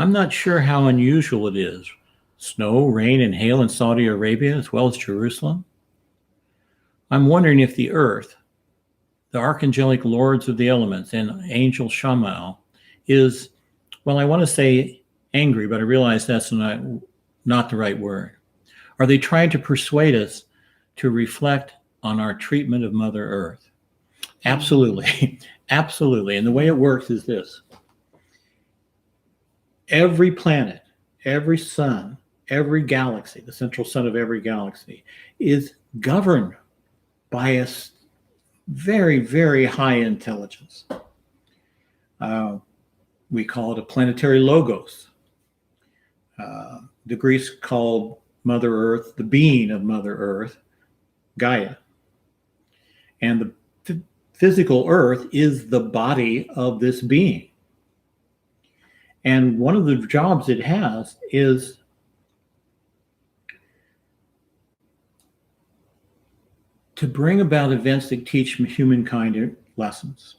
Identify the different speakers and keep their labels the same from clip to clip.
Speaker 1: I'm not sure how unusual it is. Snow, rain, and hail in Saudi Arabia, as well as Jerusalem. I'm wondering if the earth, the archangelic lords of the elements, and angel Shammai is, well, I want to say angry, but I realize that's not the right word. Are they trying to persuade us to reflect on our treatment of Mother Earth? Absolutely. Absolutely. And the way it works is this. Every planet, every sun, every galaxy, the central sun of every galaxy, is governed by a very, very high intelligence. We call it a planetary logos. The Greeks called Mother Earth, the being of Mother Earth, Gaia. And the physical Earth is the body of this being. And one of the jobs it has is to bring about events that teach humankind lessons.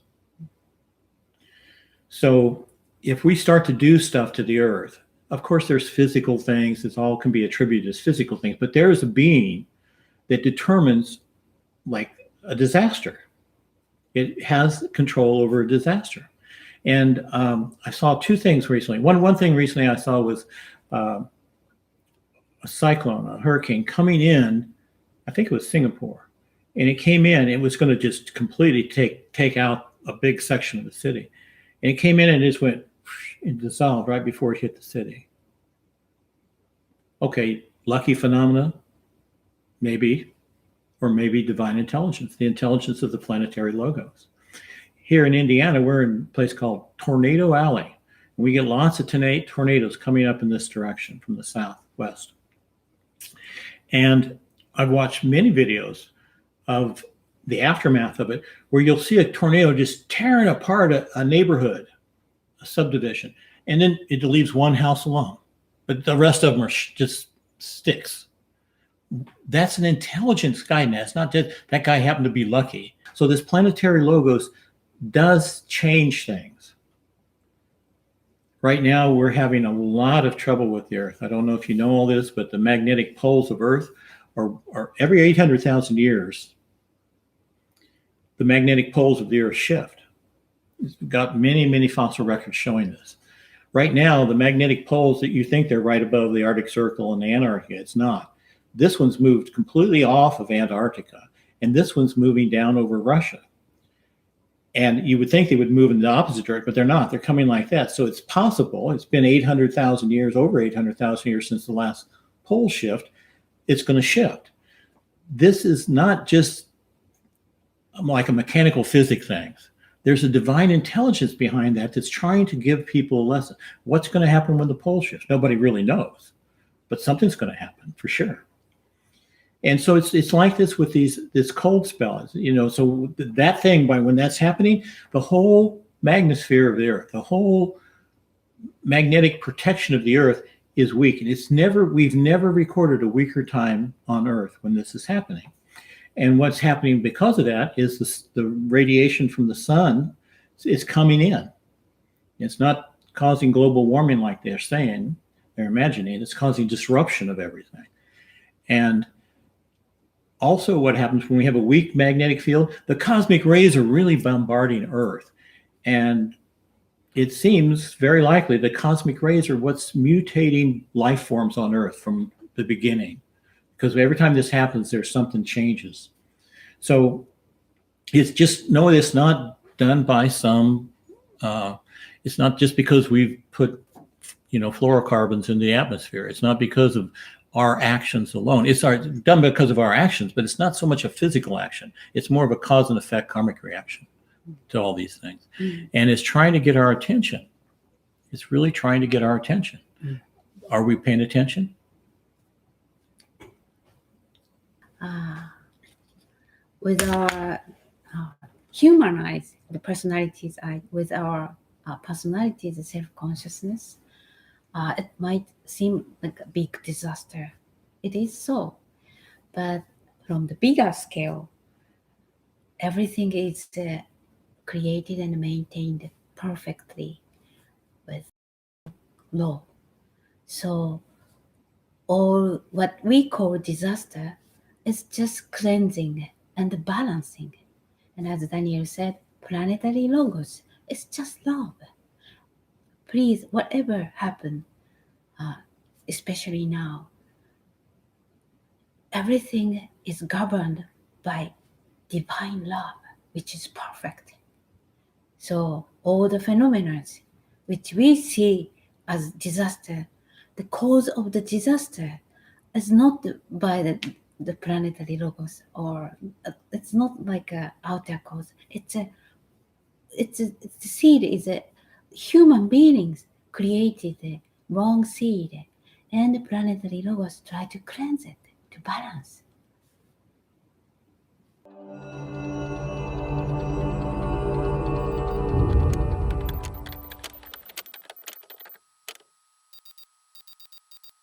Speaker 1: So if we start to do stuff to the earth, of course there's physical things, it all can be attributed as physical things, but there is a being that determines like a disaster. It has control over a disaster. And I saw two things recently. One thing recently I saw was a cyclone, a hurricane coming in, I think it was Singapore. And it came in, it was going to just completely take out a big section of the city. And it came in and it just went and dissolved right before it hit the city. Okay, lucky phenomena, maybe, or maybe divine intelligence, the intelligence of the planetary logos. Here in Indiana, we're in a place called Tornado Alley. We get lots of tornadoes coming up in this direction from the southwest. And I've watched many videos of the aftermath of it, where you'll see a tornado just tearing apart a neighborhood, a subdivision, and then it leaves one house alone, but the rest of them are just sticks. That's an intelligence guidance. It's not just that guy happened to be lucky. So this planetary logos does change things. Right now, we're having a lot of trouble with the Earth. I don't know if you know all this, but the magnetic poles of Earth are every 800,000 years, the magnetic poles of the Earth shift. It's got many, many fossil records showing this. Right now, the magnetic poles that you think they're right above the Arctic Circle and the Antarctica, it's not. This one's moved completely off of Antarctica, and this one's moving down over Russia. And you would think they would move in the opposite direction, but they're not. They're coming like that. So it's possible. It's been 800,000 years, over 800,000 years since the last pole shift. It's going to shift. This is not just like a mechanical physics thing. There's a divine intelligence behind that that's trying to give people a lesson. What's going to happen when the pole shifts? Nobody really knows, but something's going to happen for sure. And so it's like this with this cold spell, you know. So that thing, when that's happening, the whole magnosphere of the Earth, the whole magnetic protection of the Earth is weak, and we've never recorded a weaker time on Earth when this is happening. And what's happening because of that is the radiation from the sun is coming in. It's not causing global warming like they're saying, they're imagining. It's causing disruption of everything. And also what happens when we have a weak magnetic field, the cosmic rays are really bombarding Earth. And it seems very likely the cosmic rays are what's mutating life forms on Earth from the beginning. Because every time this happens, there's something changes. So it's not done by some, it's not just because we've put, fluorocarbons in the atmosphere. It's not because of our actions alone. It's done because of our actions, but it's not so much a physical action. It's more of a cause and effect karmic reaction to all these things. Mm-hmm. And it's trying to get our attention. It's really trying to get our attention. Mm-hmm. Are we paying attention?
Speaker 2: With our human eyes, the personalities, with our personalities, the self-consciousness, it might seem like a big disaster. It is so. But from the bigger scale, everything is created and maintained perfectly with law. So all what we call disaster is just cleansing and balancing. And as Daniel said, planetary logos is just love. Please, whatever happened, especially now, everything is governed by divine love, which is perfect. So all the phenomena which we see as disaster, the cause of the disaster is not by the planetary logos, or it's not like a outer cause. It's the seed is a human beings created a wrong seed, and the planetary logos try to cleanse it, to balance.